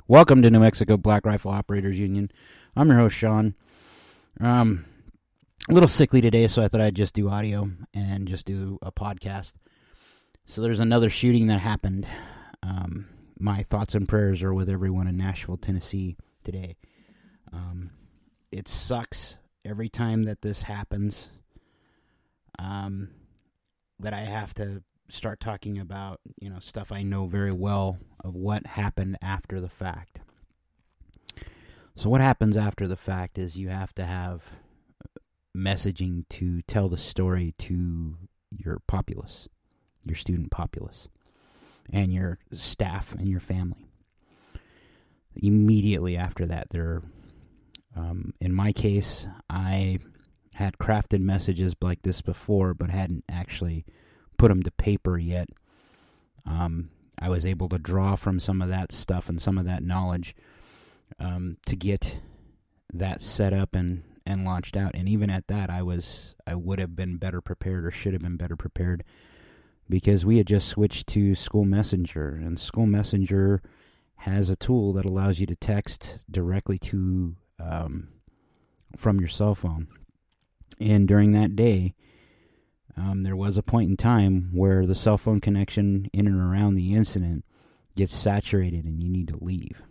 Welcome to New Mexico Black Rifle Operators Union. I'm your host, Sean. A little sickly today, so I thought I'd just do audio and just do a podcast. So there's another shooting that happened. My thoughts and prayers are with everyone in Nashville, Tennessee today. It sucks every time that this happens, that I have to start talking about, stuff I know very well of what happened after the fact. So what happens after the fact is you have to have messaging to tell the story to your populace, your student populace, and your staff and your family. Immediately after that, in my case, I had crafted messages like this before, but hadn't actually put them to paper yet. I was able to draw from some of that stuff and some of that knowledge to get that set up and launched out. And even at that, I would have been better prepared, or should have been better prepared, because we had just switched to School Messenger, and School Messenger has a tool that allows you to text directly to from your cell phone. And during that day, there was a point in time where the cell phone connection in and around the incident gets saturated and you need to leave.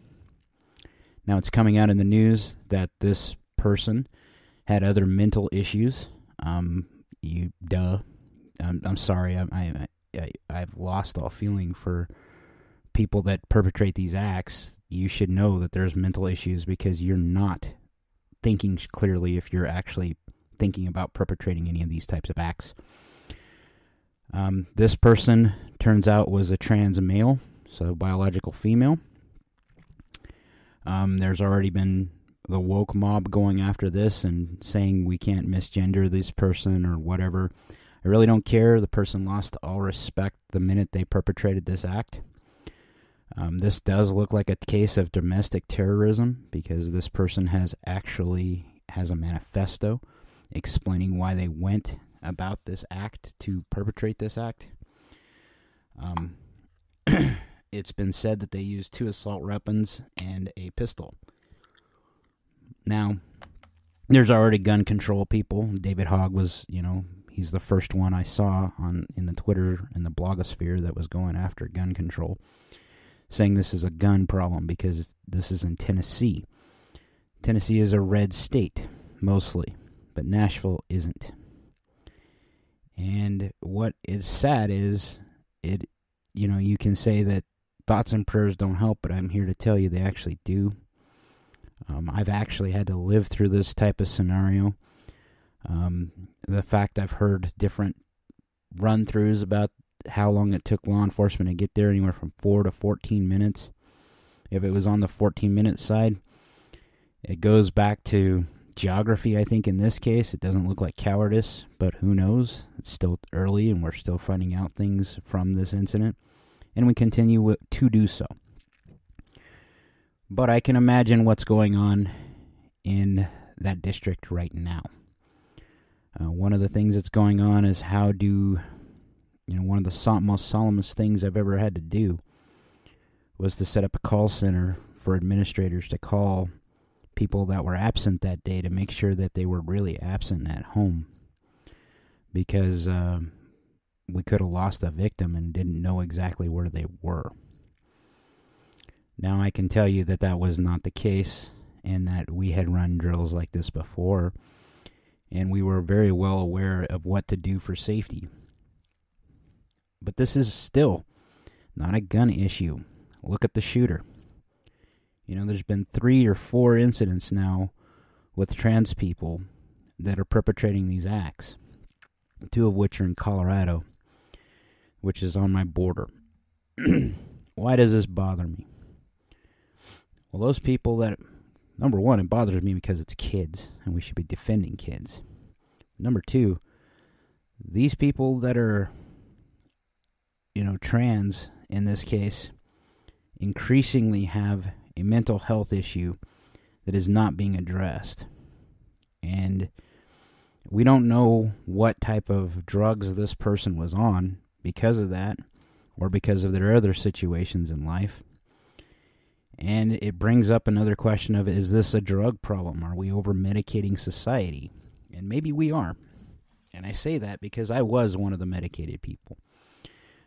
Now, it's coming out in the news that this person had other mental issues. I'm sorry. I've lost all feeling for people that perpetrate these acts. You should know that there's mental issues, because you're not thinking clearly if you're actually thinking about perpetrating any of these types of acts. This person, turns out, was a trans male, so biological female. There's already been the woke mob going after this and saying we can't misgender this person or whatever. I really don't care. The person lost all respect the minute they perpetrated this act. This does look like a case of domestic terrorism, because this person has a manifesto explaining why they went about this act to perpetrate this act. It's been said that they used 2 assault weapons and a pistol. Now, there's already gun control people. David Hogg was, he's the first one I saw in the Twitter and the blogosphere that was going after gun control, saying this is a gun problem because this is in Tennessee. Tennessee is a red state, mostly, but Nashville isn't. And what is sad is, you can say that thoughts and prayers don't help, but I'm here to tell you they actually do. I've actually had to live through this type of scenario. The fact I've heard different run-throughs about how long it took law enforcement to get there, anywhere from 4 to 14 minutes. If it was on the 14-minute side, it goes back to geography, I think, in this case. It doesn't look like cowardice, but who knows? It's still early, and we're still finding out things from this incident, and we continue to do so. But I can imagine what's going on in that district right now. One of the things that's going on is one of the most solemnest things I've ever had to do was to set up a call center for administrators to call people that were absent that day to make sure that they were really absent at home, because we could have lost a victim and didn't know exactly where they were. Now, I can tell you that that was not the case, and that we had run drills like this before, and we were very well aware of what to do for safety. But this is still not a gun issue. Look at the shooter. There's been 3 or 4 incidents now with trans people that are perpetrating these acts, 2 of which are in Colorado, which is on my border. Why does this bother me? Well, those people that, number one, it bothers me because it's kids, and we should be defending kids. Number 2, these people that are, trans, in this case, increasingly have a mental health issue that is not being addressed. And we don't know what type of drugs this person was on because of that, or because of their other situations in life. And it brings up another question of, is this a drug problem? Are we over-medicating society? And maybe we are. And I say that because I was one of the medicated people.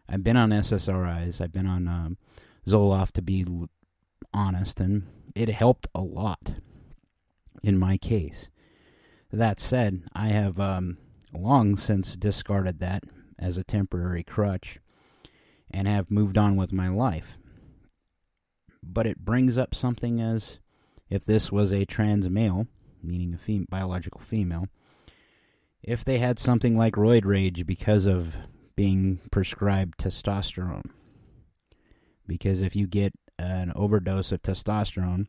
I've been on SSRIs. I've been on Zoloft, to be honest, and it helped a lot in my case. That said, I have long since discarded that as a temporary crutch and have moved on with my life. But it brings up something as, if this was a trans male, meaning a biological female, if they had something like roid rage because of being prescribed testosterone. Because if you get an overdose of testosterone,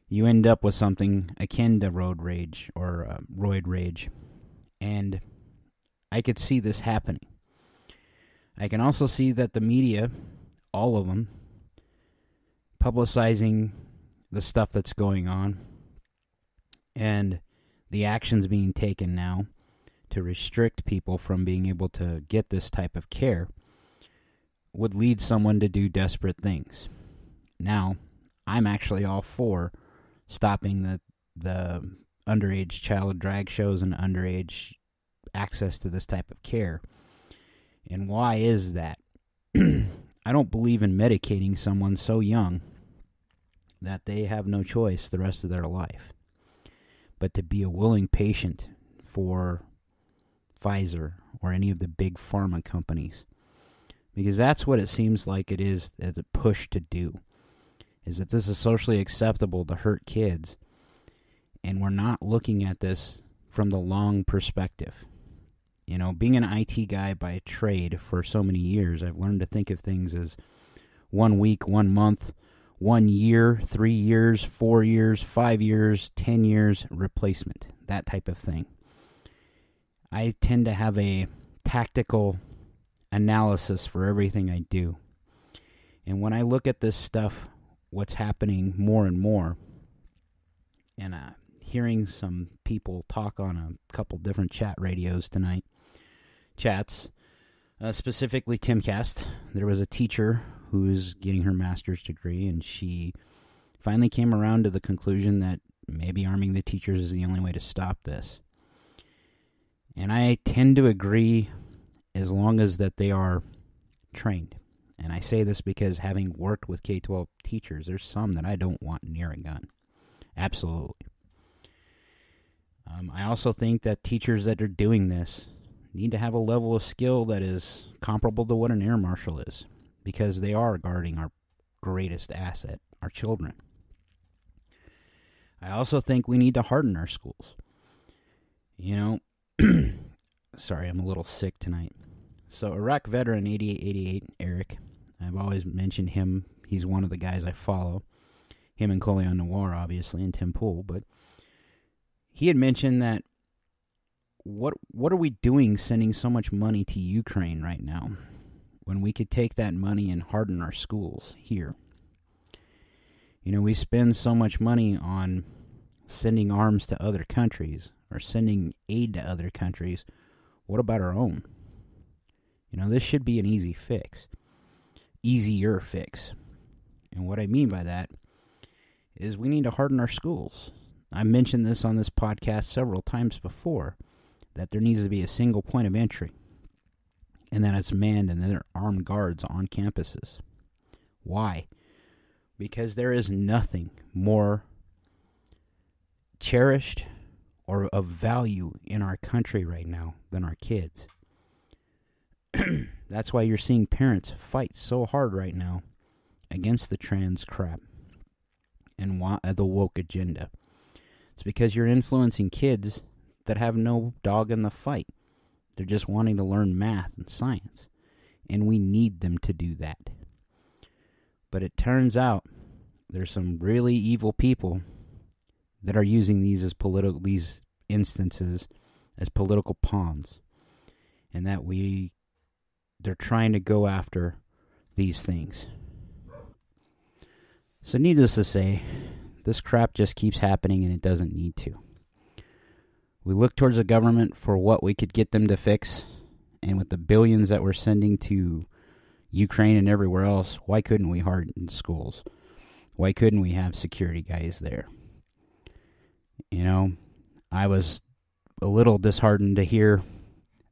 you end up with something akin to roid rage or roid rage. And I could see this happening. I can also see that the media, all of them, publicizing the stuff that's going on and the actions being taken now to restrict people from being able to get this type of care would lead someone to do desperate things. Now, I'm actually all for stopping the underage child drag shows and underage access to this type of care. And why is that? I don't believe in medicating someone so young that they have no choice the rest of their life, but to be a willing patient for Pfizer or any of the big pharma companies. Because that's what it seems like it is as a push to do, is that this is socially acceptable to hurt kids, and we're not looking at this from the long perspective. You know, being an IT guy by trade for so many years, I've learned to think of things as 1 week, 1 month, 1 year, 3 years, 4 years, 5 years, 10 years, replacement, that type of thing. I tend to have a tactical analysis for everything I do. And when I look at this stuff, what's happening more and more, and hearing some people talk on a couple different chat radios tonight, chats, specifically Timcast, there was a teacher who's getting her master's degree, and she finally came around to the conclusion that maybe arming the teachers is the only way to stop this. And I tend to agree, as long as that they are trained. And I say this because, having worked with K-12 teachers, there's some that I don't want near a gun. Absolutely. I also think that teachers that are doing this need to have a level of skill that is comparable to what an air marshal is, because they are guarding our greatest asset, our children. I also think we need to harden our schools. You know, sorry, I'm a little sick tonight. So, Iraq veteran 8888, Eric, I've always mentioned him. He's one of the guys I follow. Him and Colion Noir, obviously, and Tim Pool. But he had mentioned that what are we doing sending so much money to Ukraine right now when we could take that money and harden our schools here? You know, we spend so much money on sending arms to other countries or sending aid to other countries. What about our own? You know, this should be an easy fix. Easier fix. And what I mean by that is we need to harden our schools. I mentioned this on this podcast several times before, that there needs to be a single point of entry, and that it's manned and there are armed guards on campuses. Why? Because there is nothing more cherished or of value in our country right now than our kids. That's why you're seeing parents fight so hard right now against the trans crap and the woke agenda. It's because you're influencing kids that have no dog in the fight. They're just wanting to learn math and science, and we need them to do that. But it turns out there's some really evil people that are using these instances as political pawns, and that they're trying to go after these things. So needless to say, this crap just keeps happening, and it doesn't need to. We look towards the government for what we could get them to fix, and with the billions that we're sending to Ukraine and everywhere else, why couldn't we harden schools? Why couldn't we have security guys there? You know, I was a little disheartened to hear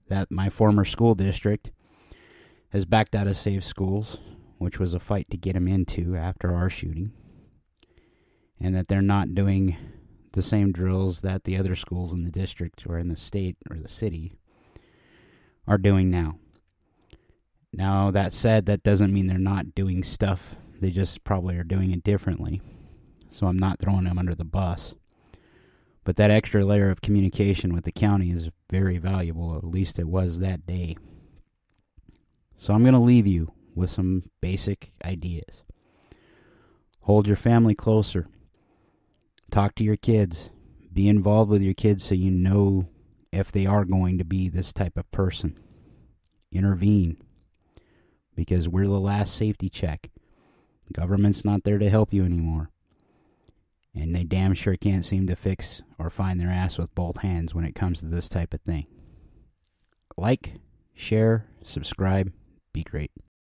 that my former school district has backed out of safe schools, which was a fight to get them into after our shooting, and that they're not doing the same drills that the other schools in the district or in the state or the city are doing now. Now, that said, that doesn't mean they're not doing stuff. They just probably are doing it differently. So I'm not throwing them under the bus. But that extra layer of communication with the county is very valuable, or at least it was that day. So I'm going to leave you with some basic ideas. Hold your family closer. Talk to your kids. Be involved with your kids so you know if they are going to be this type of person. Intervene. Because we're the last safety check. The government's not there to help you anymore. And they damn sure can't seem to fix or find their ass with both hands when it comes to this type of thing. Like, share, subscribe, be great.